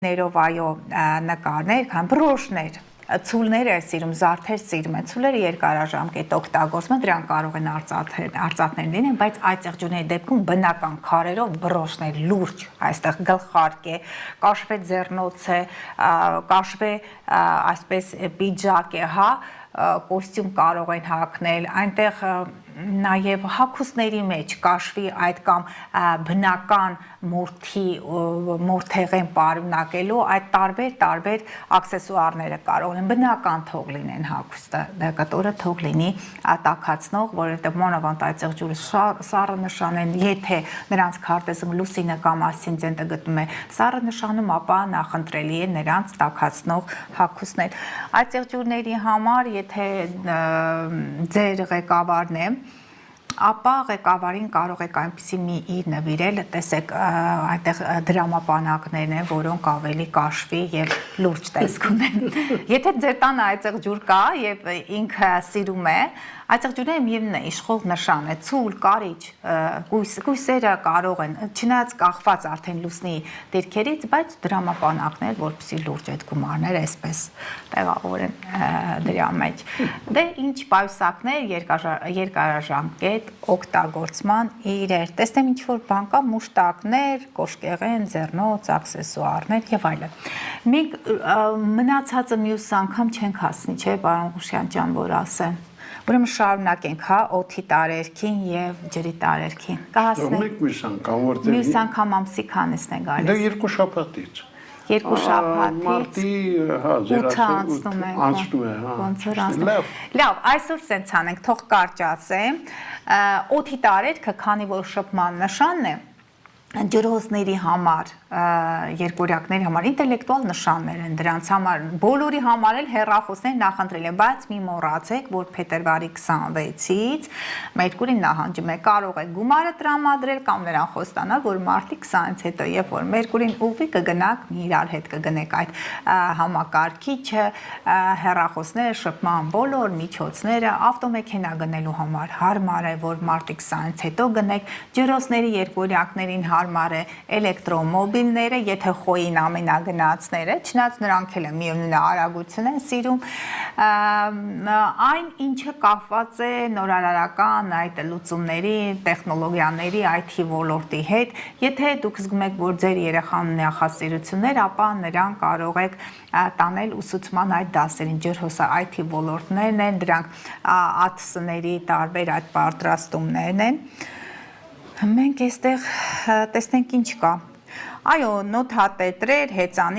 ներով այո նկարներ, քան բրոշներ, ցուլները սիրում, զարդեր սիրում են, ցուլերը երկարաժամկետ օգտագործում, դրանք կարող են արծաթներ լինեն, բայց այդ ծեղջուրների դեպքում բնական քարերով բրոշներ լուրջ, այստեղ գլխարկ է, կաշվե ձեռնոց է, կաշվե այսպես պիջակ է, հա, կոստյում կարող են հագնել, այնտեղ նաև հագուստների մեջ կաշվի այդ կամ բնական մորթեղեն պարունակելու այդ տարբեր աքսեսուարները կարող են բնական թող լինեն հագուստը, կտորը թող լինի տաքացնող, որովհետև մանավանդ այդ ծեղջուրը սառը նշան են, եթե նրանց քարտեզում լուսինը կամ ասցենդենտը գտնում է սառը նշանում, ապա նախընտրելի է նրանց տաքացնող հագուստներ։ Այդ ծեղջուրների համար, եթե ձեր ղեկավարն է, ապա ղեկավարին կարող եք այնպիսի մի իր նվիրել, տեսեք այնտեղ դրամապանակներն են, որոնք ավելի կաշվի եւ լուրջ տեսք ունեն։ Եթե ձեր տանը այդ ծեղջուր կա եւ ինքը սիրում է, այդ ծեղջուրները միևնույն է, իշխող նշան է, ցուլ, կարիճ, կույսերը կարող են, չնայած կախված արդեն լուսնի դիրքերից, բայց դրամապանակներ, որպեսզի լուրջ այդ գումարները այսպես տեղավորեն դրա մեջ։ Դե ինչ պայուսակներ, երկարաժամկետ օգտագործման իրեր։ Տեսնեմ ինչ որ բան կա, մուշտակներ, կոշկեղեն, ձեռնոց, աքսեսուարներ եւ այլն։ Մենք մնացածը մյուս անգամ չենք հասնի, չէ, պարոն Ղուշյան ջան, որ ասեմ։ Ուրեմն շարունակենք, հա, օդի տարերքին եւ ջրի տարերքին։ Կհասնենք մյուս անգամ, որտեղ մյուս անգամ ամսի քանիսն է գալիս։ Դա երկու շաբաթից։ Երկու շաբաթից։ Մարտի, հա, անցնում է, հա։ ոնց որ անցնում։ Լավ, այսօր սենց անենք, թող կարճ ասեմ։ Օդի տարերքը, քանի որ շփման նշանն է, ջրհոսների համար, երկորյակների համար ինտելեկտուալ նշաններ են դրանց համար, բոլորի համար էլ հեռախոսներ նախընտրել են, բայց մի մոռացեք, որ փետրվարի 26-ից Մերկուրին նահանջում է, կարող է գումարը տրամադրել կամ նրան խոստանալ, որ մարտի 20-ից հետո, երբ որ Մերկուրին ուղղի կգնաք, իրար հետ կգնեք այդ համակարգիչը, հեռախոսները, շփման բոլոր միջոցները, ավտոմեքենա գնելու համար հարմար է, որ մարտի 20-ից հետո գնեք, ջրհոսների երկորյակներին հարմար է, էլեկտրոմոբիլները, եթե խոյին ամենագնացները, չնայած նրանք էլ միևնույն արագություն են սիրում, այն ինչը կապված է նորարարական այդ լուծումների, տեխնոլոգիաների, IT ոլորտի հետ, եթե դուք զգում եք, որ ձեր երեխան նախասիրություններ, ապա նրան կարող եք տանել ուսուցման այդ դասերին, ջրհոսը IT ոլորտներն են, դրանք ATS-ների տարբեր այդ պատրաստումներն են։ Մենք այստեղ տեսնենք ինչ կա։ Այո, նոթատետրեր, հեծանի